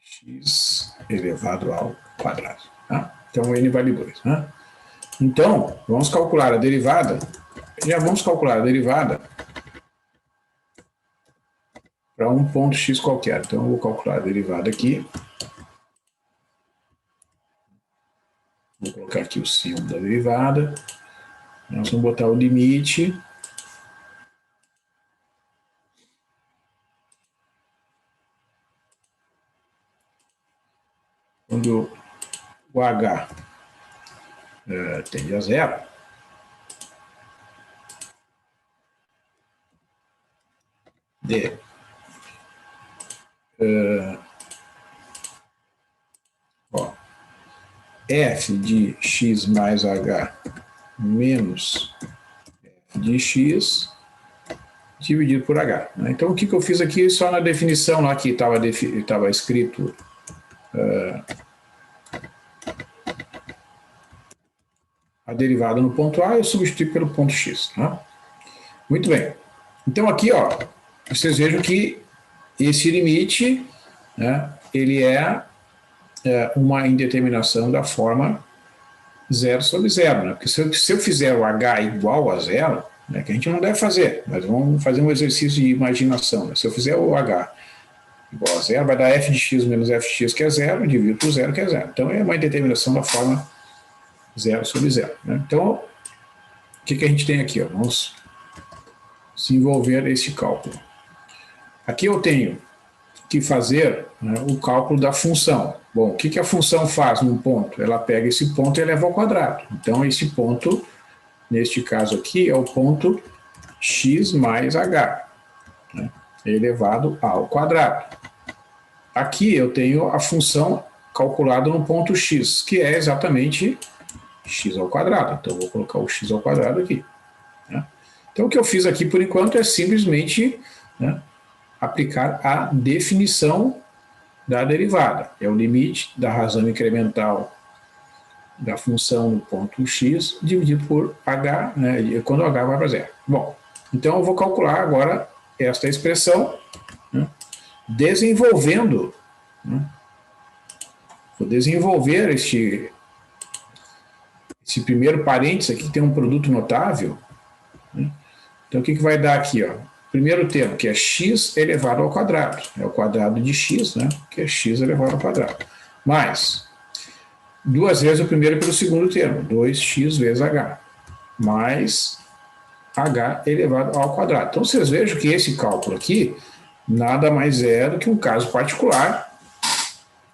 X elevado ao quadrado. Tá? Então, n vale 2. Tá? Então, vamos calcular a derivada. Já vamos calcular a derivada para um ponto x qualquer. Então, eu vou calcular a derivada aqui. Vou colocar aqui o símbolo da derivada. Nós vamos botar o limite. Quando o h tende a zero, de f de x mais h menos f de x dividido por h. Então, o que eu fiz aqui, só na definição lá que estava escrito a derivada no ponto A, eu substituí pelo ponto x. Tá? Muito bem. Então, aqui, ó, vocês vejam que esse limite, né, ele é uma indeterminação da forma 0 sobre 0. Né? Porque se eu fizer o h igual a 0, né, que a gente não deve fazer, mas vamos fazer um exercício de imaginação. Né? Se eu fizer o h igual a 0, vai dar f de x menos f de x, que é 0, dividido por 0, que é 0. Então, é uma indeterminação da forma 0 sobre 0. Né? Então, o que a gente tem aqui? Ó? Vamos desenvolver esse cálculo. Aqui eu tenho que fazer, né, o cálculo da função. Bom, o que a função faz num ponto? Ela pega esse ponto e eleva ao quadrado. Então, esse ponto, neste caso aqui, é o ponto x mais h, né, elevado ao quadrado. Aqui eu tenho a função calculada no ponto x, que é exatamente x ao quadrado. Então, eu vou colocar o x ao quadrado aqui. Né? Então, o que eu fiz aqui, por enquanto, é simplesmente, né, aplicar a definição da derivada. É o limite da razão incremental da função no ponto x dividido por h, né, quando h vai para zero. Bom, então eu vou calcular agora esta expressão, né, desenvolvendo, né, vou desenvolver esse primeiro parênteses aqui, que tem um produto notável. Né? Então, o que vai dar aqui? Ó? Primeiro termo, que é x elevado ao quadrado. É o quadrado de x, né? Que é x elevado ao quadrado. Mais duas vezes o primeiro pelo segundo termo, 2x vezes h. Mais h elevado ao quadrado. Então, vocês vejam que esse cálculo aqui nada mais é do que um caso particular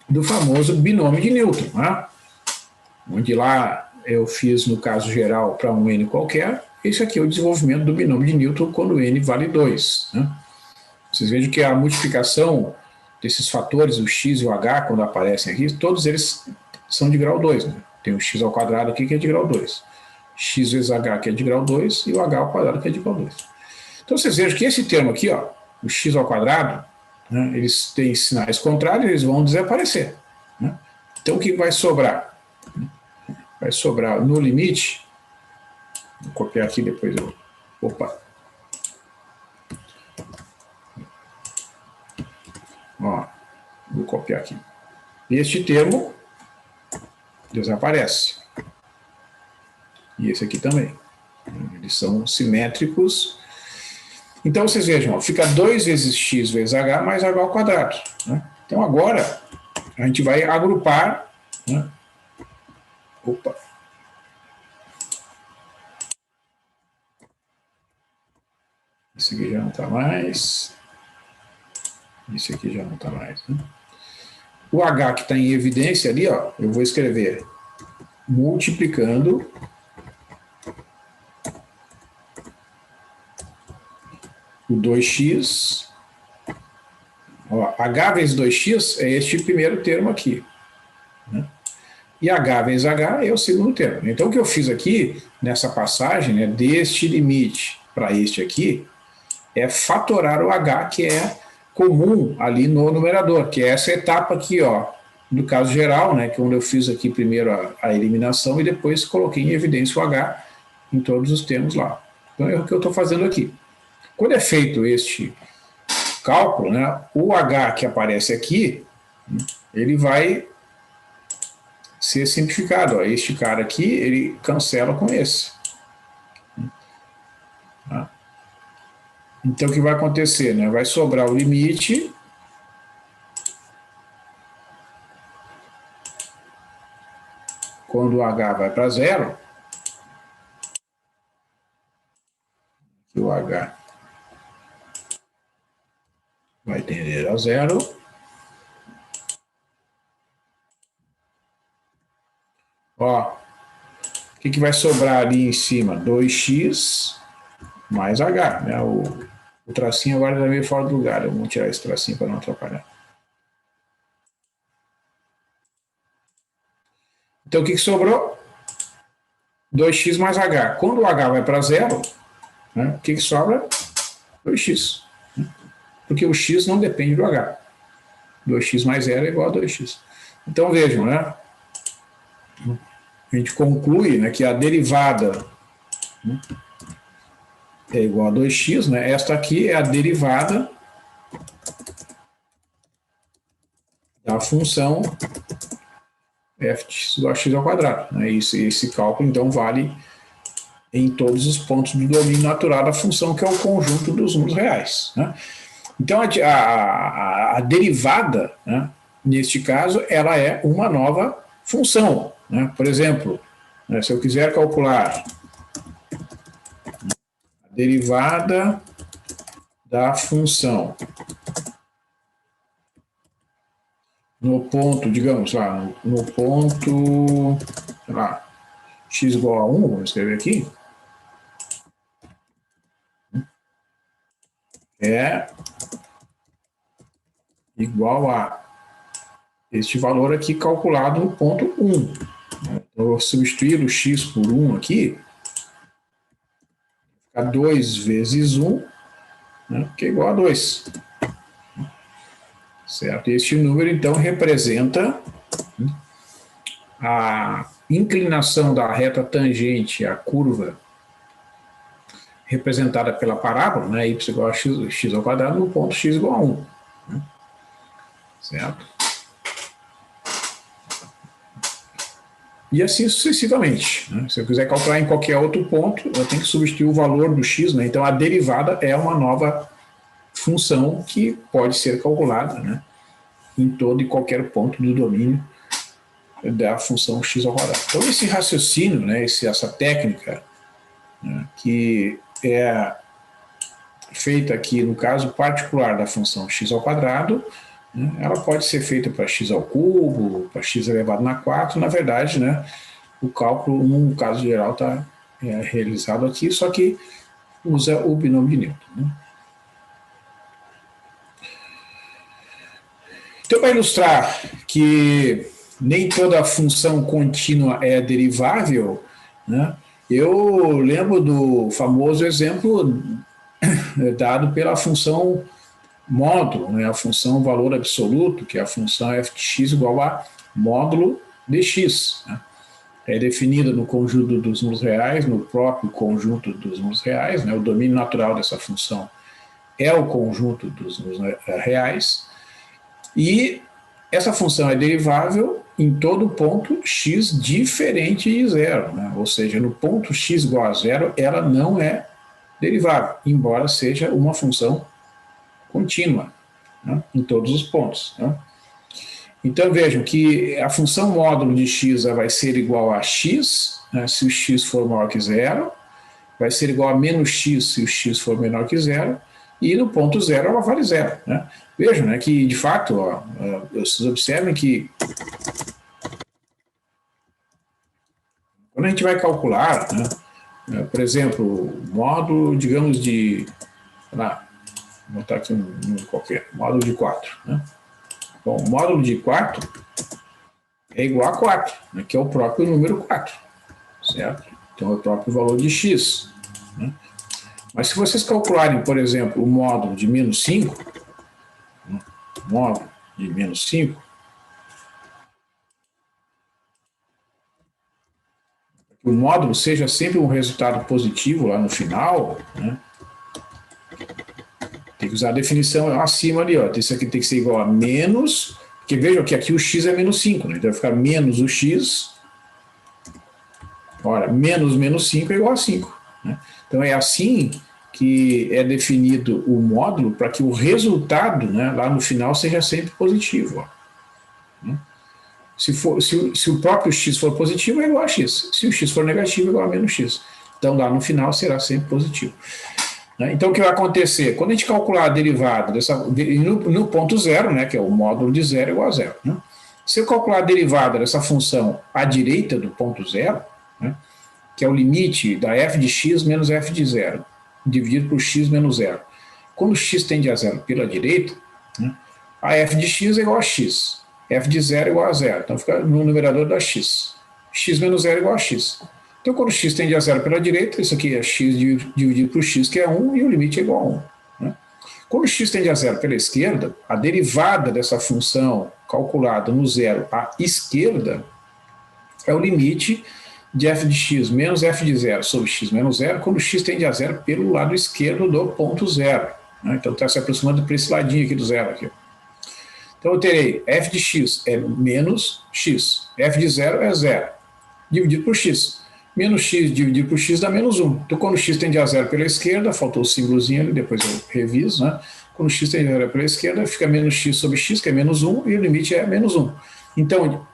do famoso binômio de Newton, né? Onde lá eu fiz, no caso geral, para um n qualquer. Esse aqui é o desenvolvimento do binômio de Newton quando n vale 2. Né? Vocês vejam que a multiplicação desses fatores, o x e o h, quando aparecem aqui, todos eles são de grau 2. Né? Tem o x ao quadrado aqui, que é de grau 2. X vezes h, que é de grau 2, e o h ao quadrado, que é de grau 2. Então, vocês vejam que esse termo aqui, ó, o x ao quadrado, né, eles têm sinais contrários, eles vão desaparecer. Né? Então, o que vai sobrar? Vai sobrar no limite. Vou copiar aqui, depois eu... Opa! Ó, vou copiar aqui. Este termo desaparece. E esse aqui também. Eles são simétricos. Então, vocês vejam, ó, fica 2 vezes x vezes h mais h ao quadrado. Né? Então, agora, a gente vai agrupar... Né? Opa! Esse aqui já não está mais. Esse aqui já não está mais. Né? O h que está em evidência ali, ó, eu vou escrever multiplicando o 2x. Ó, h vezes 2x é este primeiro termo aqui. Né? E h vezes h é o segundo termo. Então, o que eu fiz aqui, nessa passagem, né, deste limite para este aqui é fatorar o H, que é comum ali no numerador, que é essa etapa aqui, ó, no caso geral, né, que é onde eu fiz aqui primeiro a eliminação e depois coloquei em evidência o H em todos os termos lá. Então é o que eu estou fazendo aqui. Quando é feito este cálculo, né, o H que aparece aqui, ele vai ser simplificado. Ó. Este cara aqui, ele cancela com esse. Tá? Então, o que vai acontecer? Né? Vai sobrar o limite quando o H vai para zero. Aqui o H vai tender a zero. Ó, o que vai sobrar ali em cima? 2x mais H. Né? O tracinho agora está meio fora do lugar. Eu vou tirar esse tracinho para não atrapalhar. Então, o que sobrou? 2x mais H. Quando o H vai para zero, né, o que sobra? 2x. Porque o x não depende do H. 2x mais 0 é igual a 2x. Então, vejam, né? A gente conclui, né, que a derivada, né, é igual a 2x, né? Esta aqui é a derivada da função f de x igual a x ao quadrado. Né? Esse cálculo, então, vale em todos os pontos do domínio natural da função, que é o conjunto dos números reais. Né? Então, a derivada, né, neste caso, ela é uma nova função. Né? Por exemplo, né, se eu quiser calcular a derivada da função no ponto, digamos lá, no ponto, sei lá, x igual a 1, vamos escrever aqui, é igual a este valor aqui calculado no ponto 1. Eu vou substituir o x por 1 aqui, fica 2 vezes 1, né, que é igual a 2. Certo? Este número, então, representa a inclinação da reta tangente à curva representada pela parábola, né, y igual a x ao quadrado, no ponto x igual a 1. Né? Certo? E assim sucessivamente. Né? Se eu quiser calcular em qualquer outro ponto, eu tenho que substituir o valor do x. Né? Então, a derivada é uma nova função que pode ser calculada, né, em todo e qualquer ponto do domínio da função x ao quadrado. Então, esse raciocínio, né, essa técnica, né, que é feita aqui no caso particular da função x ao quadrado, né, ela pode ser feita para x ao cubo, para x elevado na 4. Na verdade, né, o cálculo, no caso geral, está realizado aqui, só que usa o binômio de Newton. Né? Então, para ilustrar que nem toda função contínua é derivável, né, eu lembro do famoso exemplo dado pela função módulo, né, a função valor absoluto, que é a função f de x igual a módulo de x. Né, é definida no conjunto dos números reais, no próprio conjunto dos números reais. Né, o domínio natural dessa função é o conjunto dos números reais. E essa função é derivável em todo ponto x diferente de zero. Né? Ou seja, no ponto x igual a zero, ela não é derivável, embora seja uma função contínua, né, em todos os pontos. Né? Então, vejam que a função módulo de x vai ser igual a x, né, se o x for maior que zero, vai ser igual a menos x se o x for menor que zero, e no ponto zero ela vale zero. Né? Vejam, né, que, de fato, ó, vocês observem que quando a gente vai calcular, né, por exemplo, módulo, digamos, de, lá, vou botar aqui um qualquer, módulo de 4. Né? Bom, o módulo de 4 é igual a 4, né, que é o próprio número 4, certo? Então, é o próprio valor de x. Né? Mas se vocês calcularem, por exemplo, o módulo de menos 5, módulo de menos 5, que o módulo seja sempre um resultado positivo lá no final, né? Tem que usar a definição acima ali, ó. Isso aqui tem que ser igual a menos, porque vejam que aqui o x é menos 5, né? Então vai ficar menos o x, ora, menos 5 é igual a 5, né? Então é assim que é definido o módulo para que o resultado, né, lá no final seja sempre positivo, ó. Se o próprio x for positivo, é igual a x. Se o x for negativo, é igual a menos x. Então, lá no final, será sempre positivo. Então, o que vai acontecer? Quando a gente calcular a derivada no ponto zero, né, que é o módulo de zero igual a zero, né? Se eu calcular a derivada dessa função à direita do ponto zero, né, que é o limite da f de x menos f de zero, dividido por x menos zero. Quando x tende a zero pela direita, né, a f de x é igual a x. F de zero é igual a zero. Então, fica no numerador da x. X menos zero é igual a x. Então, quando x tende a zero pela direita, isso aqui é x dividido por x, que é 1, e o limite é igual a 1. Né? Quando x tende a zero pela esquerda, a derivada dessa função calculada no zero à esquerda é o limite de f de x menos f de zero sobre x menos zero, quando x tende a zero pelo lado esquerdo do ponto zero. Né? Então, está se aproximando para esse ladinho aqui do zero. Aqui. Então, eu terei f de x é menos x, f de zero é zero, dividido por x. Menos x dividido por x dá menos 1. Então, quando x tende a zero pela esquerda, faltou o símbolozinho ali, depois eu reviso, né? Quando x tende a zero pela esquerda, fica menos x sobre x, que é menos 1, e o limite é menos 1. Então,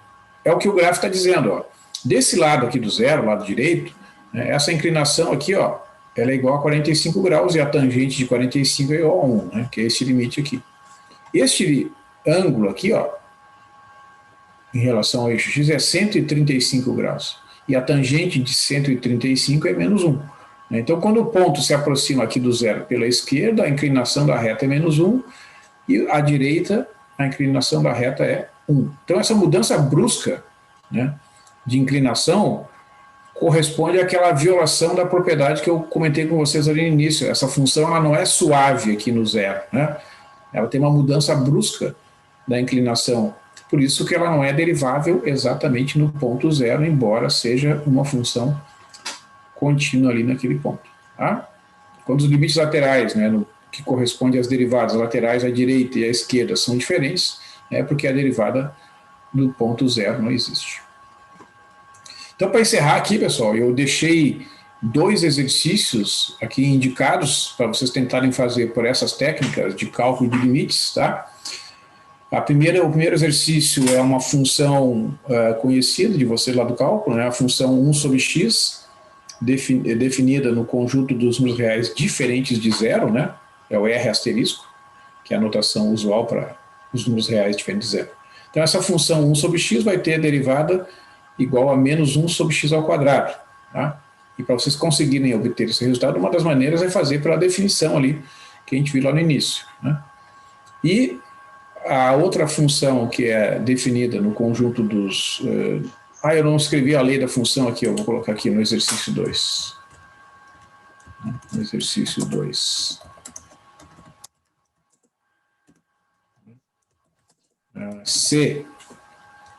é o que o gráfico está dizendo, ó. Desse lado aqui do zero, lado direito, né, essa inclinação aqui, ó, ela é igual a 45 graus, e a tangente de 45 é igual a 1, né? Que é esse limite aqui. Este ângulo aqui, ó, em relação ao eixo x, é 135 graus. E a tangente de 135 é menos 1. Então, quando o ponto se aproxima aqui do zero pela esquerda, a inclinação da reta é menos 1, e à direita, a inclinação da reta é 1. Então, essa mudança brusca, né, de inclinação corresponde àquela violação da propriedade que eu comentei com vocês ali no início. Essa função ela não é suave aqui no zero, né? Ela tem uma mudança brusca da inclinação. Por isso que ela não é derivável exatamente no ponto zero, embora seja uma função contínua ali naquele ponto. Tá? Quando os limites laterais, né, que correspondem às derivadas laterais à direita e à esquerda, são diferentes, é porque a derivada do ponto zero não existe. Então, para encerrar aqui, pessoal, eu deixei 2 exercícios aqui indicados para vocês tentarem fazer por essas técnicas de cálculo de limites, tá? O primeiro exercício é uma função conhecida de vocês lá do cálculo, né? A função 1 sobre x, definida no conjunto dos números reais diferentes de zero, né? É o R asterisco, que é a notação usual para os números reais diferentes de zero. Então, essa função 1 sobre x vai ter a derivada igual a menos 1 sobre x ao quadrado. Tá? E para vocês conseguirem obter esse resultado, uma das maneiras é fazer pela definição ali, que a gente viu lá no início. Né? E a outra função que é definida no conjunto dos... eu não escrevi a lei da função aqui, eu vou colocar aqui no exercício 2. No exercício 2. Se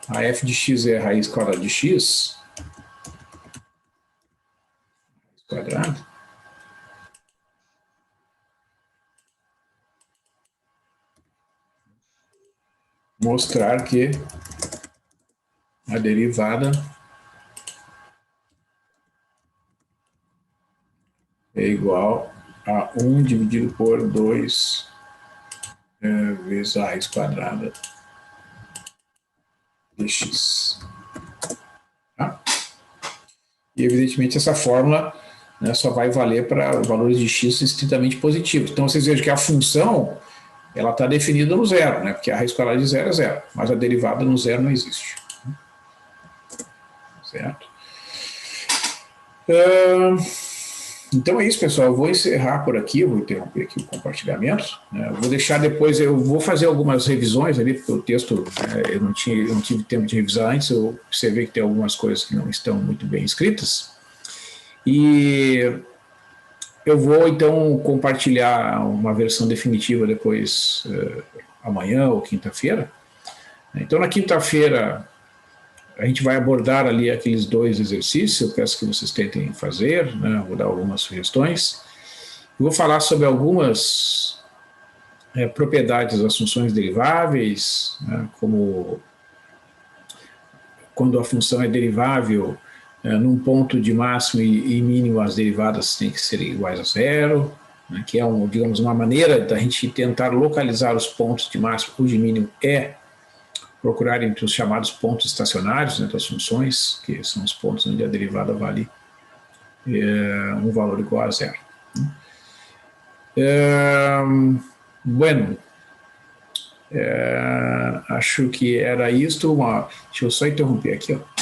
a f de x é a raiz quadrada de x, quadrado, mostrar que a derivada é igual a 1 dividido por 2 vezes a raiz quadrada de x. Tá? E, evidentemente, essa fórmula, né, só vai valer para valores de x estritamente positivos. Então, vocês vejam que a função ela está definida no zero, né, porque a raiz quadrada de zero é zero, mas a derivada no zero não existe. Certo? Então é isso, pessoal. Eu vou encerrar por aqui, eu vou interromper aqui o compartilhamento. Né? Eu vou deixar depois, eu vou fazer algumas revisões ali, porque o texto eu não tive tempo de revisar antes, eu observei que tem algumas coisas que não estão muito bem escritas. E eu vou, então, compartilhar uma versão definitiva depois, amanhã ou quinta-feira. Então, na quinta-feira, a gente vai abordar ali aqueles 2 exercícios, eu peço que vocês tentem fazer, né? Vou dar algumas sugestões. Eu vou falar sobre algumas propriedades das funções deriváveis, né? Como quando a função é derivável, num ponto de máximo e mínimo, as derivadas têm que ser iguais a zero, né? Que é, digamos, uma maneira da gente tentar localizar os pontos de máximo ou de mínimo procurar entre os chamados pontos estacionários, né, das funções, que são os pontos onde a derivada vale um valor igual a zero. Bueno, acho que era isto. Deixa eu só interromper aqui, ó.